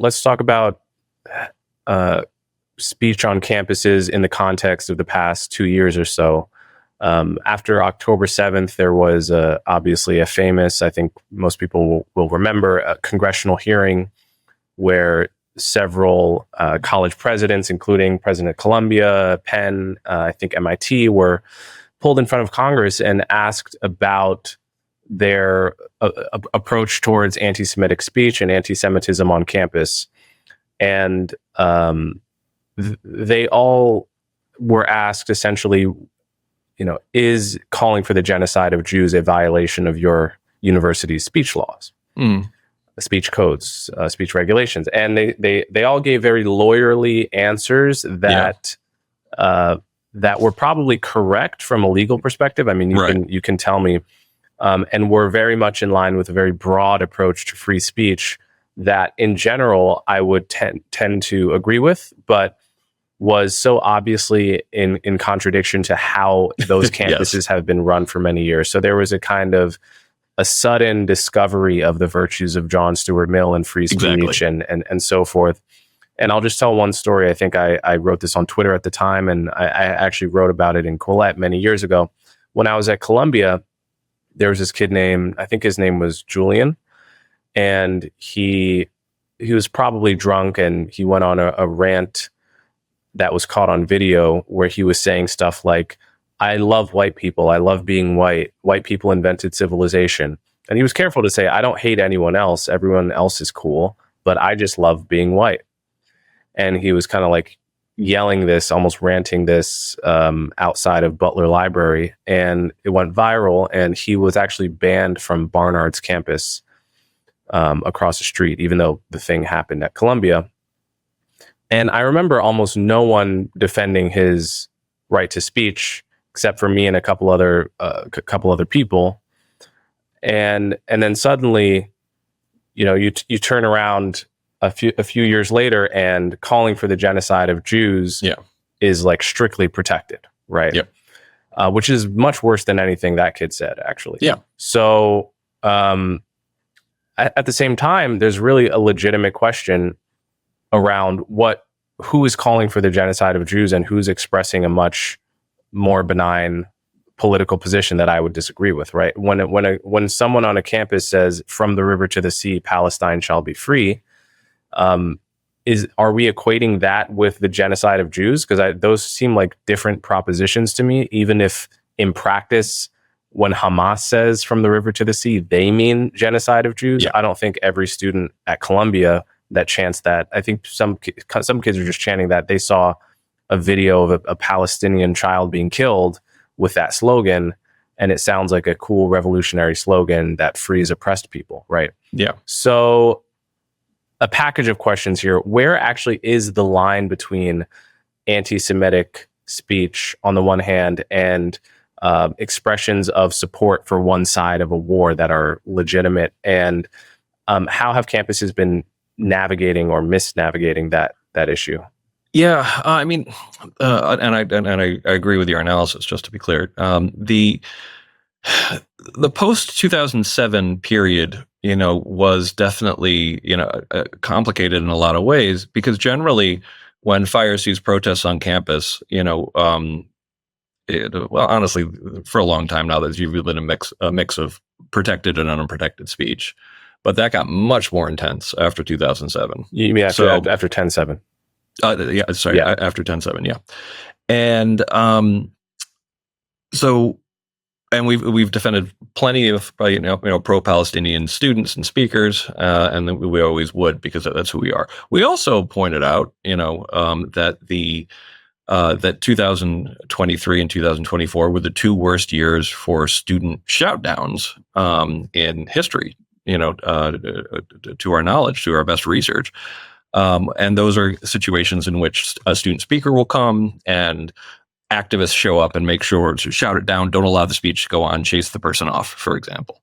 let's talk about speech on campuses in the context of the past 2 years or so. After October 7th, there was obviously a famous, I think most people will remember, a congressional hearing where several college presidents, including President of Columbia, Penn, I think MIT, were pulled in front of Congress and asked about their approach towards anti-Semitic speech and anti-Semitism on campus. And they all were asked essentially, is calling for the genocide of Jews a violation of your university's speech laws, speech codes, speech regulations? And they all gave very lawyerly answers that that were probably correct from a legal perspective. I mean, you can tell me, and were very much in line with a very broad approach to free speech that, in general, I would tend to agree with, but was so obviously in contradiction to how those campuses have been run for many years. So there was a kind of a sudden discovery of the virtues of John Stuart Mill and free speech and so forth. And I'll just tell one story. I think I wrote this on Twitter at the time, and I actually wrote about it in Colette many years ago. When I was at Columbia, there was this kid named, I think his name was Julian, and he was probably drunk, and he went on a rant that was caught on video where he was saying stuff like, I love white people. I love being white. White people invented civilization. And he was careful to say, I don't hate anyone else. Everyone else is cool, but I just love being white. And he was kind of like yelling this, almost ranting this outside of Butler Library. And it went viral. And he was actually banned from Barnard's campus across the street, even though the thing happened at Columbia. And I remember almost no one defending his right to speech, except for me and a couple other people. And then suddenly, you turn around a few years later, and calling for the genocide of Jews is like strictly protected, right? Yeah. Which is much worse than anything that kid said, actually. Yeah. So at the same time, there's really a legitimate question around who is calling for the genocide of Jews and who's expressing a much more benign political position that I would disagree with, right? When someone on a campus says, from the river to the sea, Palestine shall be free, are we equating that with the genocide of Jews? Because those seem like different propositions to me, even if in practice, when Hamas says from the river to the sea, they mean genocide of Jews. Yeah. I don't think every student at Columbia that chants that. I think some kids are just chanting that they saw a video of a Palestinian child being killed with that slogan, and it sounds like a cool revolutionary slogan that frees oppressed people, right? Yeah. So a package of questions here. Where actually is the line between anti-Semitic speech on the one hand and expressions of support for one side of a war that are legitimate? And how have campuses been navigating or misnavigating that issue? Yeah, I mean, and I agree with your analysis. Just to be clear, the post 2007 period, was definitely complicated in a lot of ways, because generally, when Fire sees protests on campus, honestly, for a long time now, there's usually been a mix of protected and unprotected speech. But that got much more intense after 2007. You mean after 10/7? After 10/7, yeah. And and we've defended plenty of pro-Palestinian students and speakers, and we always would, because that's who we are. We also pointed out, that 2023 and 2024 were the two worst years for student shoutdowns in history. To our knowledge, to our best research. And those are situations in which a student speaker will come and activists show up and make sure to shout it down, don't allow the speech to go on, chase the person off, for example.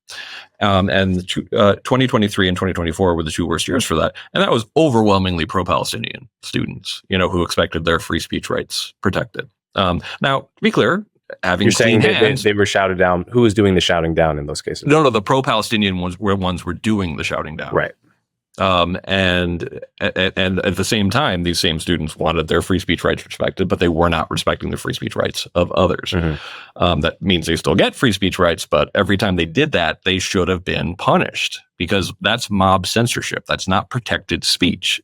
And 2023 and 2024 were the two worst years for that. And that was overwhelmingly pro-Palestinian students, who expected their free speech rights protected. Now, to be clear, having You're saying they were shouted down. Who was doing the shouting down in those cases? No, the pro-Palestinian ones were doing the shouting down. Right. And at the same time, these same students wanted their free speech rights respected, but they were not respecting the free speech rights of others. That means they still get free speech rights, but every time they did that, they should have been punished because that's mob censorship. That's not protected speech.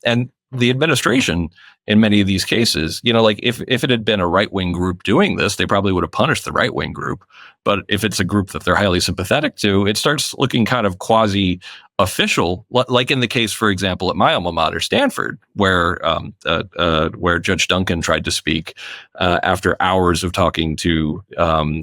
And the administration in many of these cases, like if it had been a right-wing group doing this, they probably would have punished the right-wing group. But if it's a group that they're highly sympathetic to, it starts looking kind of quasi-official, like in the case, for example, at my alma mater, Stanford, where Judge Duncan tried to speak after hours of talking to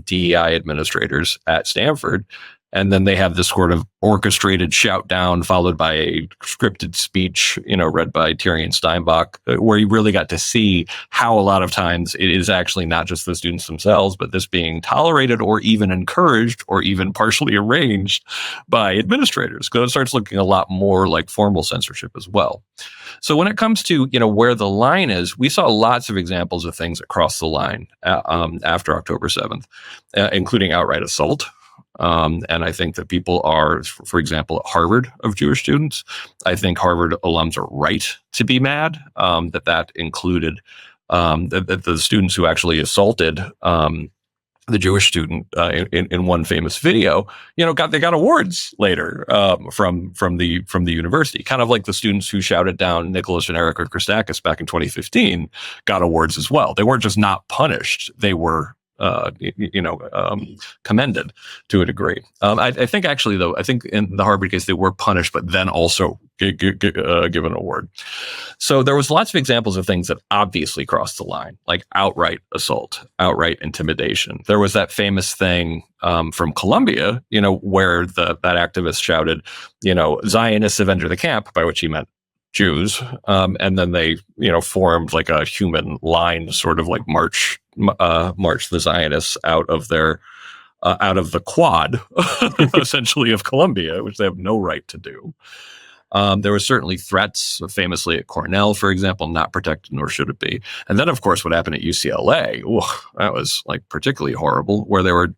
DEI administrators at Stanford. And then they have this sort of orchestrated shout down followed by a scripted speech, read by Tyrion Steinbach, where you really got to see how a lot of times it is actually not just the students themselves, but this being tolerated or even encouraged or even partially arranged by administrators. Because it starts looking a lot more like formal censorship as well. So when it comes to, where the line is, we saw lots of examples of things that crossed the line after October 7th, including outright assault. And I think that people are, for example, at Harvard of Jewish students, I think Harvard alums are right to be mad that included the students who actually assaulted the Jewish student in one famous video, they got awards later from the university, kind of like the students who shouted down Nicholas and Erica Christakis back in 2015 got awards as well. They weren't just not punished; they were commended to a degree. I think actually, though, in the Harvard case, they were punished, but then also given an award. So there was lots of examples of things that obviously crossed the line, like outright assault, outright intimidation. There was that famous thing from Columbia, where that activist shouted, Zionists have entered the camp, by which he meant Jews, and then they, formed like a human line, sort of like march the Zionists out of the quad, essentially, of Columbia, which they have no right to do. There were certainly threats, famously at Cornell, for example, not protected, nor should it be. And then, of course, what happened at UCLA, that was like particularly horrible, where they were,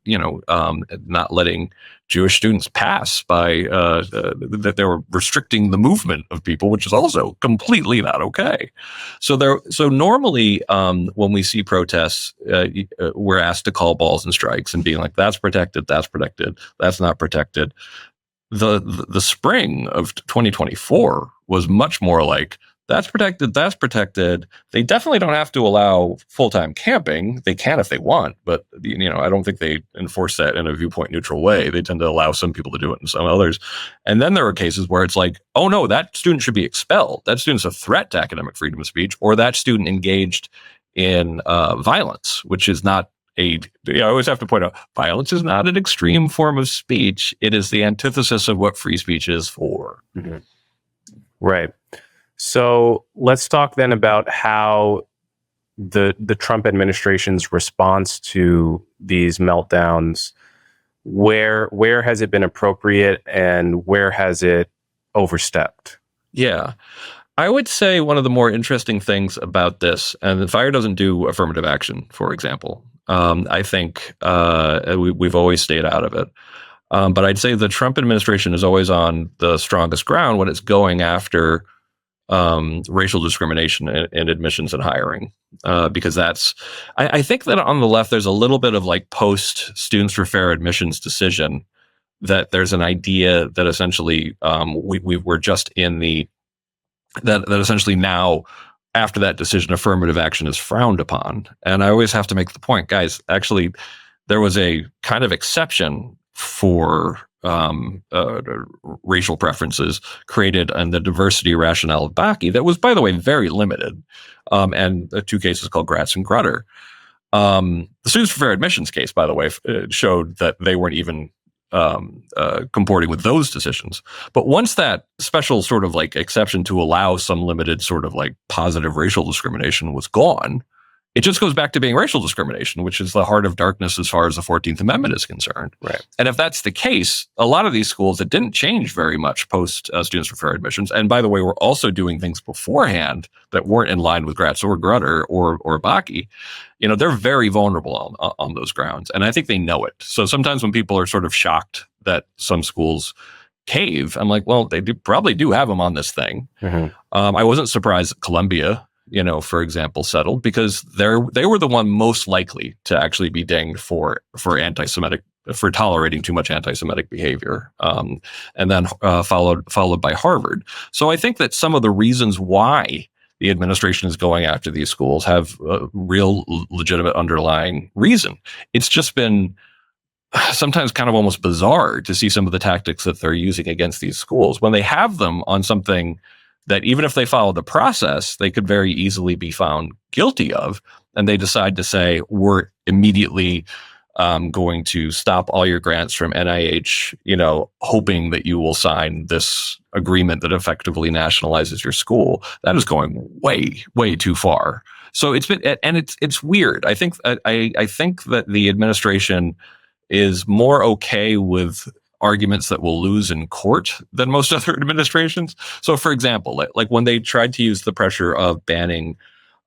not letting Jewish students pass by that they were restricting the movement of people, which is also completely not okay. So normally when we see protests, we're asked to call balls and strikes and being like, that's protected, that's not protected. The spring of 2024 was much more like, that's protected. They definitely don't have to allow full-time camping. They can if they want, but I don't think they enforce that in a viewpoint neutral way. They tend to allow some people to do it and some others. And then there are cases where it's like, oh no, that student should be expelled. That student's a threat to academic freedom of speech, or that student engaged in violence, which is not I always have to point out, violence is not an extreme form of speech. It is the antithesis of what free speech is for. Mm-hmm. Right. So let's talk then about how the Trump administration's response to these meltdowns, where has it been appropriate and where has it overstepped? Yeah. I would say one of the more interesting things about this, and the FIRE doesn't do affirmative action, for example. I think we've always stayed out of it. But I'd say the Trump administration is always on the strongest ground when it's going after racial discrimination in admissions and hiring, because I think that on the left, there's a little bit of like post Students for Fair Admissions decision that there's an idea that essentially we're just in that essentially now, after that decision, affirmative action is frowned upon. And I always have to make the point, guys, actually, there was a kind of exception for racial preferences created in the diversity rationale of Bakke that was, by the way, very limited. And the two cases called Gratz and Grutter. The Students for Fair Admissions case, by the way, showed that they weren't even comporting with those decisions. But once that special sort of like exception to allow some limited sort of like positive racial discrimination was gone, it just goes back to being racial discrimination, which is the heart of darkness as far as the 14th Amendment is concerned. Right. And if that's the case, a lot of these schools that didn't change very much post Students for Fair Admissions, and by the way, we're also doing things beforehand that weren't in line with Gratz or Grutter or Bakke, they're very vulnerable on those grounds. And I think they know it. So sometimes when people are sort of shocked that some schools cave. I'm like, well, they probably do have them on this thing. I wasn't surprised that Colombia, for example, settled, because they were the one most likely to actually be dinged for tolerating too much anti-Semitic behavior, and then followed by Harvard. So I think that some of the reasons why the administration is going after these schools have a real legitimate underlying reason. It's just been sometimes kind of almost bizarre to see some of the tactics that they're using against these schools when they have them on something that, even if they follow the process, they could very easily be found guilty of. And they decide to say, we're immediately going to stop all your grants from NIH, hoping that you will sign this agreement that effectively nationalizes your school. That is going way, way too far. So it's weird. I think that the administration is more okay with arguments that will lose in court than most other administrations. So, for example, like when they tried to use the pressure of banning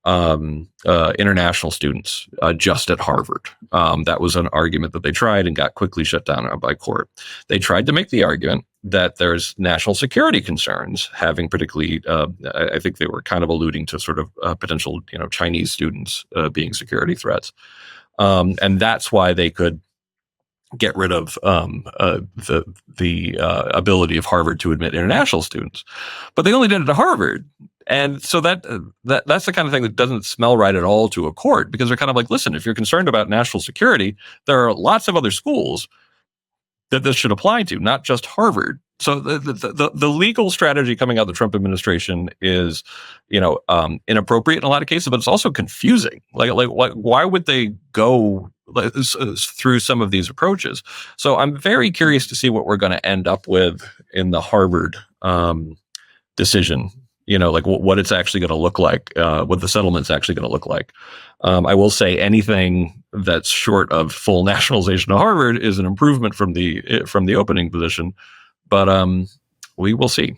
international students just at Harvard, that was an argument that they tried and got quickly shut down by court. They tried to make the argument that there's national security concerns, having particularly, I think they were kind of alluding to sort of potential, Chinese students being security threats, and that's why they could get rid of the ability of Harvard to admit international students, but they only did it to Harvard, and so that's the kind of thing that doesn't smell right at all to a court, because they're kind of like, listen, if you're concerned about national security, there are lots of other schools that this should apply to, not just Harvard. So the legal strategy coming out of the Trump administration is, inappropriate in a lot of cases, but it's also confusing. Like why would they go through some of these approaches? So I'm very curious to see what we're going to end up with in the Harvard decision. Like what it's actually going to look like, what the settlement's actually going to look like. I will say anything that's short of full nationalization of Harvard is an improvement from the opening position, but we will see.